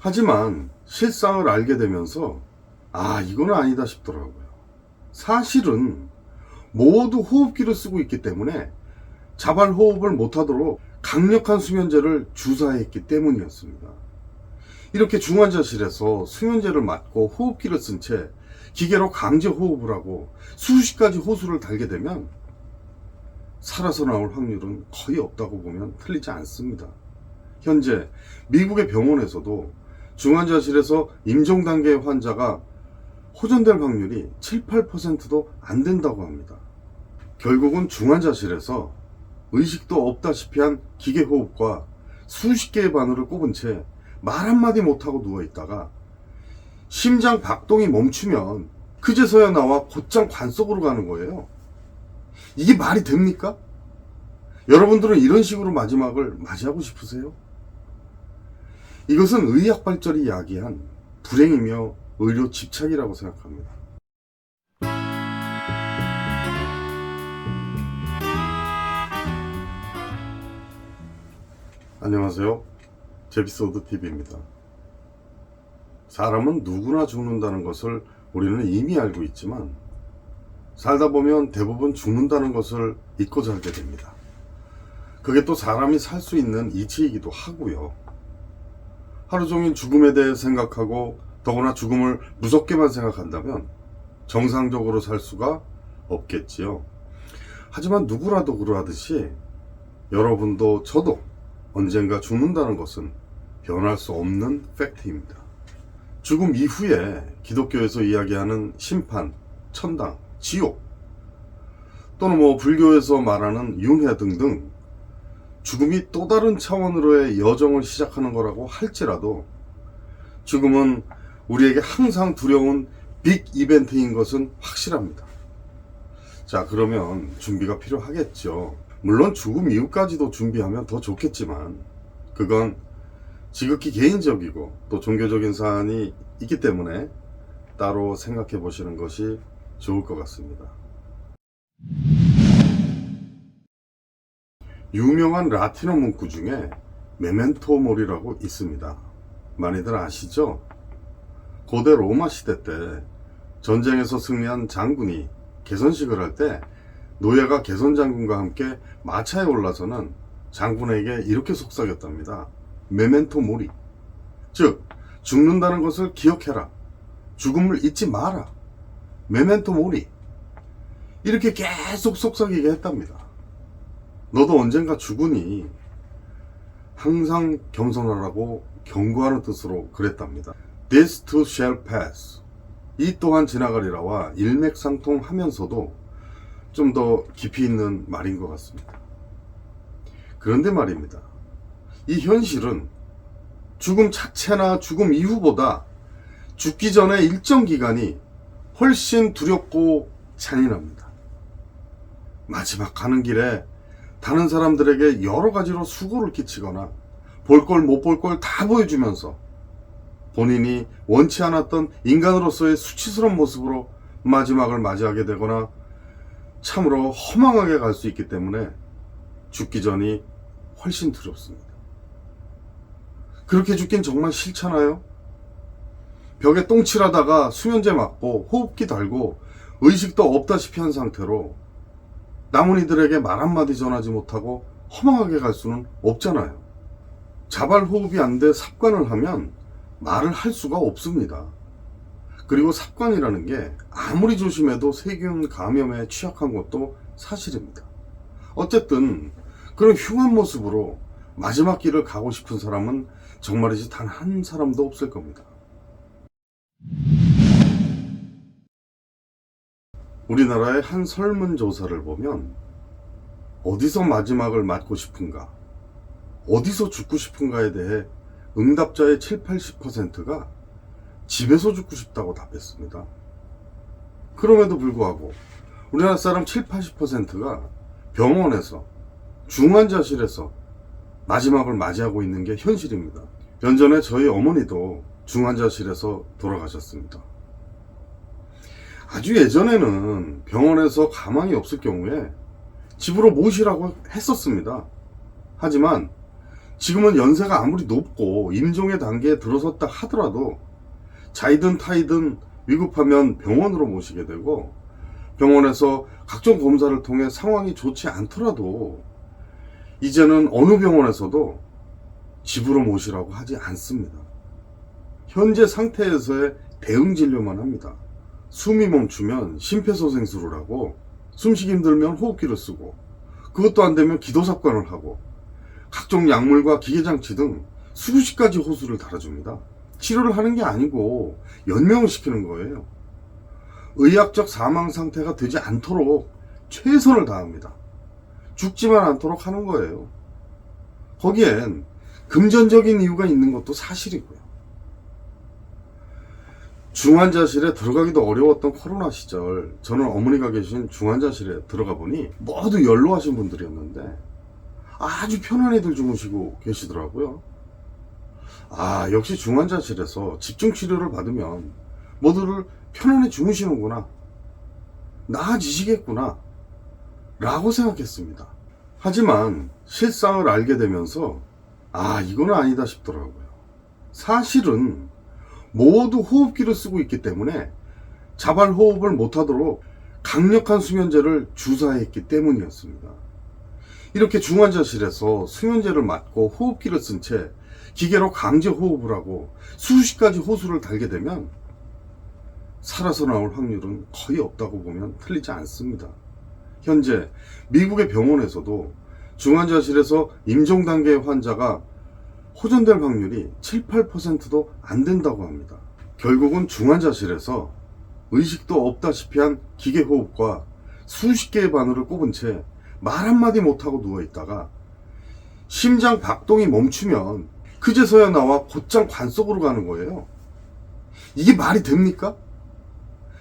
하지만 실상을 알게 되면서 이건 아니다 싶더라고요. 사실은 모두 호흡기를 쓰고 있기 때문에 자발 호흡을 못하도록 강력한 수면제를 주사했기 때문이었습니다. 이렇게 중환자실에서 수면제를 맞고 호흡기를 쓴 채 기계로 강제 호흡을 하고 수십 가지 호수를 달게 되면 살아서 나올 확률은 거의 없다고 보면 틀리지 않습니다. 현재 미국의 병원에서도 중환자실에서 임종 단계의 환자가 호전될 확률이 7, 8%도 안 된다고 합니다. 결국은 중환자실에서 의식도 없다시피 한 기계호흡과 수십 개의 바늘을 꼽은 채 말 한마디 못하고 누워있다가 심장 박동이 멈추면 그제서야 나와 곧장 관 속으로 가는 거예요. 이게 말이 됩니까? 여러분들은 이런 식으로 마지막을 맞이하고 싶으세요? 이것은 의학 발전이 야기한 불행이며 의료 집착이라고 생각합니다. 안녕하세요. 제비소드TV입니다. 사람은 누구나 죽는다는 것을 우리는 이미 알고 있지만 살다 보면 대부분 죽는다는 것을 잊고 살게 됩니다. 그게 또 사람이 살 수 있는 이치이기도 하고요. 하루 종일 죽음에 대해 생각하고 더구나 죽음을 무섭게만 생각한다면 정상적으로 살 수가 없겠지요. 하지만 누구라도 그러하듯이 여러분도 저도 언젠가 죽는다는 것은 변할 수 없는 팩트입니다. 죽음 이후에 기독교에서 이야기하는 심판, 천당, 지옥 또는 불교에서 말하는 윤회 등등 죽음이 또 다른 차원으로의 여정을 시작하는 거라고 할지라도 죽음은 우리에게 항상 두려운 빅 이벤트인 것은 확실합니다. 자, 그러면 준비가 필요하겠죠. 물론 죽음 이후까지도 준비하면 더 좋겠지만 그건 지극히 개인적이고 또 종교적인 사안이 있기 때문에 따로 생각해 보시는 것이 좋을 것 같습니다. 유명한 라틴어 문구 중에 메멘토 모리라고 있습니다. 많이들 아시죠? 고대 로마 시대 때 전쟁에서 승리한 장군이 개선식을 할 때 노예가 개선장군과 함께 마차에 올라서는 장군에게 이렇게 속삭였답니다. 메멘토 모리. 즉, 죽는다는 것을 기억해라. 죽음을 잊지 마라. 메멘토 모리. 이렇게 계속 속삭이게 했답니다. 너도 언젠가 죽으니 항상 겸손하라고 경고하는 뜻으로 그랬답니다. This too shall pass. 이 또한 지나가리라와 일맥상통하면서도 좀 더 깊이 있는 말인 것 같습니다. 그런데 말입니다. 이 현실은 죽음 자체나 죽음 이후보다 죽기 전의 일정 기간이 훨씬 두렵고 잔인합니다. 마지막 가는 길에 다른 사람들에게 여러 가지로 수고를 끼치거나 볼 걸 못 볼 걸 다 보여주면서 본인이 원치 않았던 인간으로서의 수치스러운 모습으로 마지막을 맞이하게 되거나 참으로 허망하게 갈 수 있기 때문에 죽기 전이 훨씬 두렵습니다. 그렇게 죽긴 정말 싫잖아요? 벽에 똥칠하다가 수면제 맞고 호흡기 달고 의식도 없다시피 한 상태로 남은 이들에게 말 한마디 전하지 못하고 허망하게 갈 수는 없잖아요. 자발 호흡이 안 돼 삽관을 하면 말을 할 수가 없습니다. 그리고 삽관이라는 게 아무리 조심해도 세균 감염에 취약한 것도 사실입니다. 어쨌든 그런 흉한 모습으로 마지막 길을 가고 싶은 사람은 정말이지 단 한 사람도 없을 겁니다. 우리나라의 한 설문조사를 보면 어디서 마지막을 맞고 싶은가, 어디서 죽고 싶은가에 대해 응답자의 7, 80%가 집에서 죽고 싶다고 답했습니다. 그럼에도 불구하고 우리나라 사람 7, 80%가 병원에서 중환자실에서 마지막을 맞이하고 있는 게 현실입니다. 연전에 저희 어머니도 중환자실에서 돌아가셨습니다. 아주 예전에는 병원에서 가망이 없을 경우에 집으로 모시라고 했었습니다. 하지만 지금은 연세가 아무리 높고 임종의 단계에 들어섰다 하더라도 자이든 타이든 위급하면 병원으로 모시게 되고, 병원에서 각종 검사를 통해 상황이 좋지 않더라도 이제는 어느 병원에서도 집으로 모시라고 하지 않습니다. 현재 상태에서의 대응 진료만 합니다. 숨이 멈추면 심폐소생술을 하고, 숨쉬기 힘들면 호흡기를 쓰고, 그것도 안 되면 기도삽관을 하고, 각종 약물과 기계장치 등 수십 가지 호수를 달아줍니다. 치료를 하는 게 아니고 연명을 시키는 거예요. 의학적 사망 상태가 되지 않도록 최선을 다합니다. 죽지만 않도록 하는 거예요. 거기엔 금전적인 이유가 있는 것도 사실이고요. 중환자실에 들어가기도 어려웠던 코로나 시절, 저는 어머니가 계신 중환자실에 들어가 보니 모두 연로하신 분들이었는데 아주 편한 애들 주무시고 계시더라고요. 아, 역시 중환자실에서 집중치료를 받으면 모두들 편안히 주무시는구나, 나아지시겠구나 라고 생각했습니다. 하지만 실상을 알게 되면서 이건 아니다 싶더라고요. 사실은 모두 호흡기를 쓰고 있기 때문에 자발 호흡을 못하도록 강력한 수면제를 주사했기 때문이었습니다. 이렇게 중환자실에서 수면제를 맞고 호흡기를 쓴 채 기계로 강제 호흡을 하고 수십 가지 호수를 달게 되면 살아서 나올 확률은 거의 없다고 보면 틀리지 않습니다. 현재 미국의 병원에서도 중환자실에서 임종 단계의 환자가 호전될 확률이 7, 8%도 안 된다고 합니다. 결국은 중환자실에서 의식도 없다시피 한 기계호흡과 수십 개의 바늘을 꼽은 채 말 한마디 못하고 누워있다가 심장 박동이 멈추면 그제서야 나와 곧장 관 속으로 가는 거예요. 이게 말이 됩니까?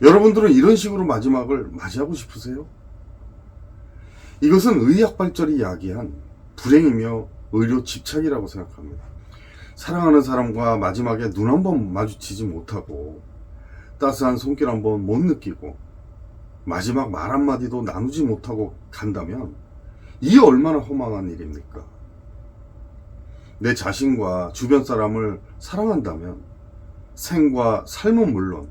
여러분들은 이런 식으로 마지막을 맞이하고 싶으세요? 이것은 의학 발전이 야기한 불행이며 의료 집착이라고 생각합니다. 사랑하는 사람과 마지막에 눈 한 번 마주치지 못하고 따스한 손길 한 번 못 느끼고 마지막 말 한마디도 나누지 못하고 간다면 이게 얼마나 허망한 일입니까? 내 자신과 주변 사람을 사랑한다면 생과 삶은 물론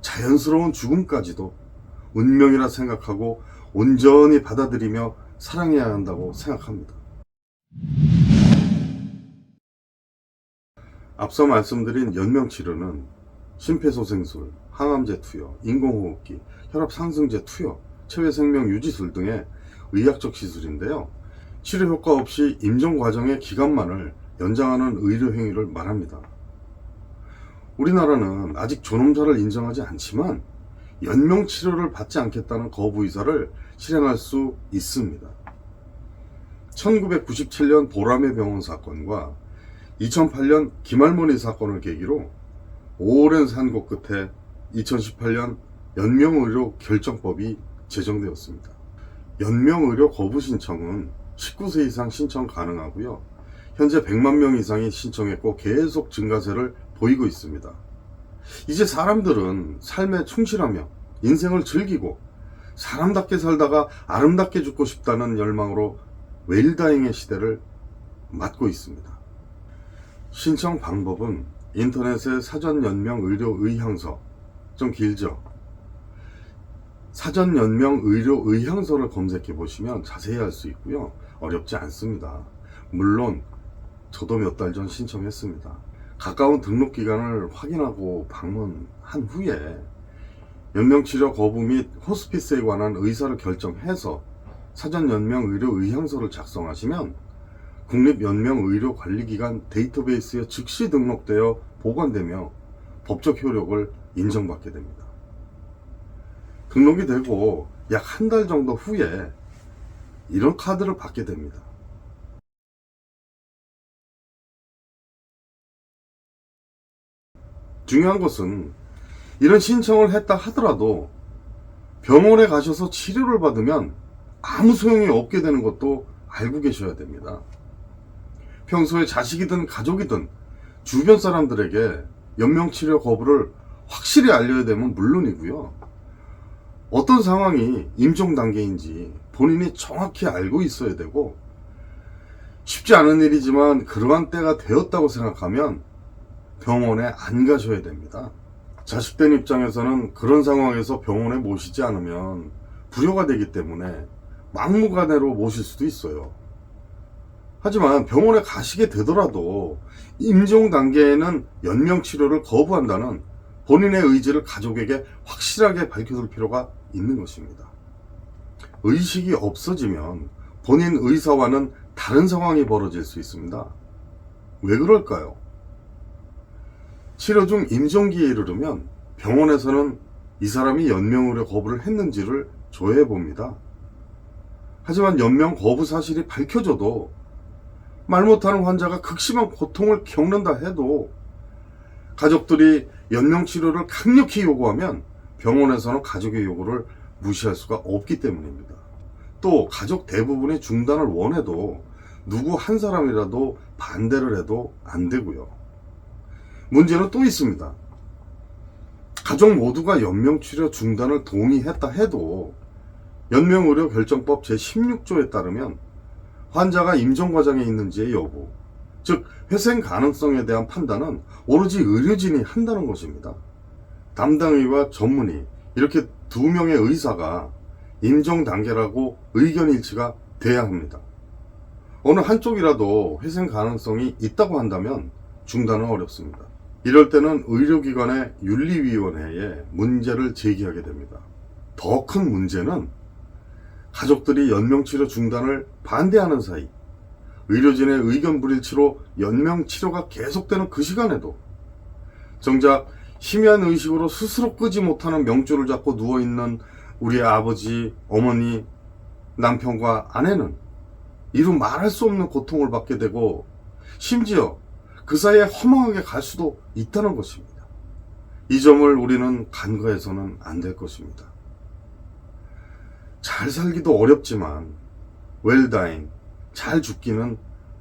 자연스러운 죽음까지도 운명이라 생각하고 온전히 받아들이며 사랑해야 한다고 생각합니다. 앞서 말씀드린 연명치료는 심폐소생술, 항암제 투여, 인공호흡기, 혈압상승제 투여, 체외생명 유지술 등의 의학적 시술인데요. 치료 효과 없이 임종 과정의 기간만을 연장하는 의료 행위를 말합니다. 우리나라는 아직 존엄사를 인정하지 않지만 연명치료를 받지 않겠다는 거부 의사를 실행할 수 있습니다. 1997년 보라매 병원 사건과 2008년 김할머니 사건을 계기로 오랜 산고 끝에 2018년 연명의료 결정법이 제정되었습니다. 연명의료 거부 신청은 19세 이상 신청 가능하고요. 현재 100만 명 이상이 신청했고 계속 증가세를 보이고 있습니다. 이제 사람들은 삶에 충실하며 인생을 즐기고 사람답게 살다가 아름답게 죽고 싶다는 열망으로 웰다잉의 시대를 맞고 있습니다. 신청 방법은 인터넷에 사전연명의료의향서, 좀 길죠? 사전연명의료의향서를 검색해 보시면 자세히 알 수 있고요. 어렵지 않습니다. 물론 저도 몇 달 전 신청했습니다. 가까운 등록기간을 확인하고 방문한 후에 연명치료 거부 및 호스피스에 관한 의사를 결정해서 사전연명의료의향서를 작성하시면 국립연명의료관리기관 데이터베이스에 즉시 등록되어 보관되며 법적 효력을 인정받게 됩니다. 등록이 되고 약 한 달 정도 후에 이런 카드를 받게 됩니다. 중요한 것은 이런 신청을 했다 하더라도 병원에 가셔서 치료를 받으면 아무 소용이 없게 되는 것도 알고 계셔야 됩니다. 평소에 자식이든 가족이든 주변 사람들에게 연명치료 거부를 확실히 알려야 되면 물론이고요. 어떤 상황이 임종 단계인지 본인이 정확히 알고 있어야 되고, 쉽지 않은 일이지만 그러한 때가 되었다고 생각하면 병원에 안 가셔야 됩니다. 자식된 입장에서는 그런 상황에서 병원에 모시지 않으면 불효가 되기 때문에 막무가내로 모실 수도 있어요. 하지만 병원에 가시게 되더라도 임종 단계에는 연명치료를 거부한다는 본인의 의지를 가족에게 확실하게 밝혀둘 필요가 있는 것입니다. 의식이 없어지면 본인 의사와는 다른 상황이 벌어질 수 있습니다. 왜 그럴까요? 치료 중 임종기에 이르르면 병원에서는 이 사람이 연명의료 거부를 했는지를 조회해 봅니다. 하지만 연명 거부 사실이 밝혀져도 말 못하는 환자가 극심한 고통을 겪는다 해도 가족들이 연명치료를 강력히 요구하면 병원에서는 가족의 요구를 무시할 수가 없기 때문입니다. 또 가족 대부분이 중단을 원해도 누구 한 사람이라도 반대를 해도 안 되고요. 문제는 또 있습니다. 가족 모두가 연명치료 중단을 동의했다 해도 연명의료결정법 제16조에 따르면 환자가 임종 과정에 있는지의 여부, 즉 회생 가능성에 대한 판단은 오로지 의료진이 한다는 것입니다. 담당의와 전문의 이렇게 두 명의 의사가 임종 단계라고 의견 일치가 돼야 합니다. 어느 한쪽이라도 회생 가능성이 있다고 한다면 중단은 어렵습니다. 이럴 때는 의료기관의 윤리위원회에 문제를 제기하게 됩니다. 더 큰 문제는 가족들이 연명치료 중단을 반대하는 사이 의료진의 의견 불일치로 연명치료가 계속되는 그 시간에도 정작 희미한 의식으로 스스로 끄지 못하는 명줄을 잡고 누워있는 우리의 아버지, 어머니, 남편과 아내는 이루 말할 수 없는 고통을 받게 되고 심지어 그 사이에 허망하게 갈 수도 있다는 것입니다. 이 점을 우리는 간과해서는 안 될 것입니다. 잘 살기도 어렵지만 well dying, 잘 죽기는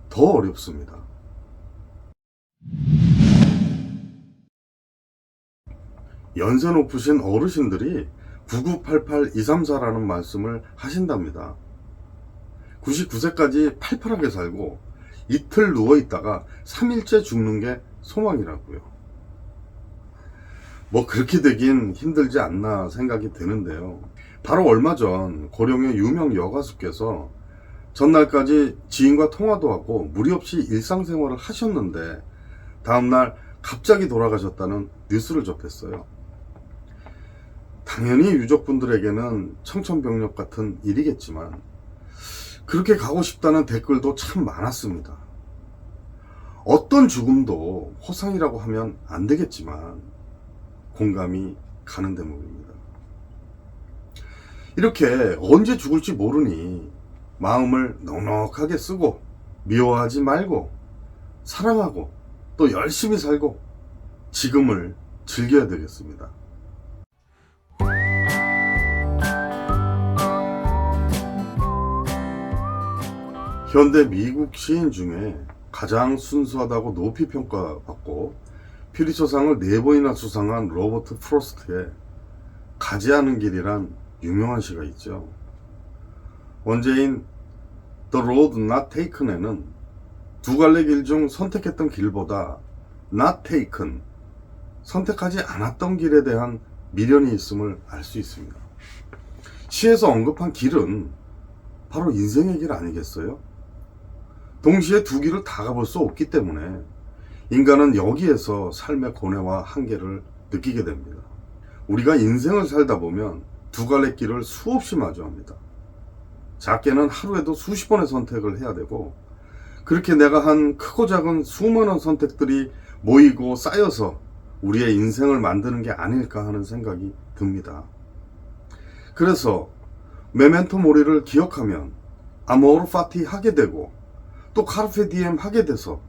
더 어렵습니다. 연세 높으신 어르신들이 9988234라는 말씀을 하신답니다. 99세까지 팔팔하게 살고 이틀 누워있다가 3일째 죽는 게 소망이라고요. 뭐 그렇게 되긴 힘들지 않나 생각이 드는데요. 바로 얼마 전 고령의 유명 여가수께서 전날까지 지인과 통화도 하고 무리 없이 일상생활을 하셨는데 다음날 갑자기 돌아가셨다는 뉴스를 접했어요. 당연히 유족분들에게는 청천벽력 같은 일이겠지만 그렇게 가고 싶다는 댓글도 참 많았습니다. 어떤 죽음도 호상이라고 하면 안 되겠지만 공감이 가는 대목입니다. 이렇게 언제 죽을지 모르니 마음을 넉넉하게 쓰고 미워하지 말고 사랑하고 또 열심히 살고 지금을 즐겨야 되겠습니다. 현대 미국 시인 중에 가장 순수하다고 높이 평가받고 퓰리처상을 4번이나 수상한 로버트 프로스트의 가지 않은 길이란 유명한 시가 있죠. 원제인 The Road Not Taken에는 두 갈래 길 중 선택했던 길보다 Not Taken, 선택하지 않았던 길에 대한 미련이 있음을 알 수 있습니다. 시에서 언급한 길은 바로 인생의 길 아니겠어요? 동시에 두 길을 다 가볼 수 없기 때문에 인간은 여기에서 삶의 고뇌와 한계를 느끼게 됩니다. 우리가 인생을 살다 보면 두 갈래 길을 수없이 마주합니다. 작게는 하루에도 수십 번의 선택을 해야 되고 그렇게 내가 한 크고 작은 수많은 선택들이 모이고 쌓여서 우리의 인생을 만드는 게 아닐까 하는 생각이 듭니다. 그래서 메멘토 모리를 기억하면 아모르 파티 하게 되고 또 카르페 디엠 하게 돼서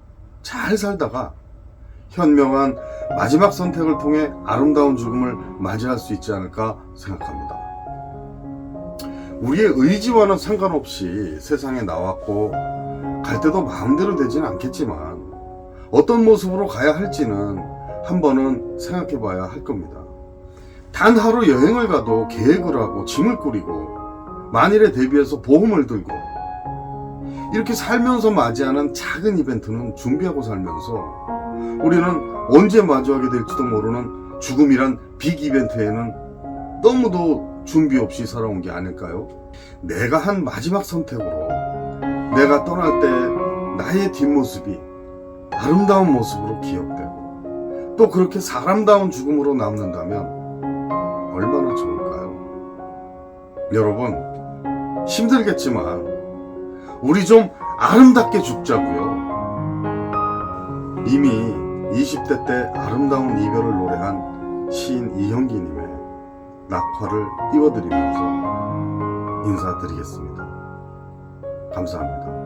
잘 살다가 현명한 마지막 선택을 통해 아름다운 죽음을 맞이할 수 있지 않을까 생각합니다. 우리의 의지와는 상관없이 세상에 나왔고 갈 때도 마음대로 되지는 않겠지만 어떤 모습으로 가야 할지는 한 번은 생각해 봐야 할 겁니다. 단 하루 여행을 가도 계획을 하고 짐을 꾸리고 만일에 대비해서 보험을 들고 이렇게 살면서 맞이하는 작은 이벤트는 준비하고 살면서 우리는 언제 마주하게 될지도 모르는 죽음이란 빅 이벤트에는 너무도 준비 없이 살아온 게 아닐까요? 내가 한 마지막 선택으로 내가 떠날 때 나의 뒷모습이 아름다운 모습으로 기억되고 또 그렇게 사람다운 죽음으로 남는다면 얼마나 좋을까요? 여러분, 힘들겠지만 우리 좀 아름답게 죽자고요. 이미 20대 때 아름다운 이별을 노래한 시인 이형기님의 낙화를 띄워드리면서 인사드리겠습니다. 감사합니다.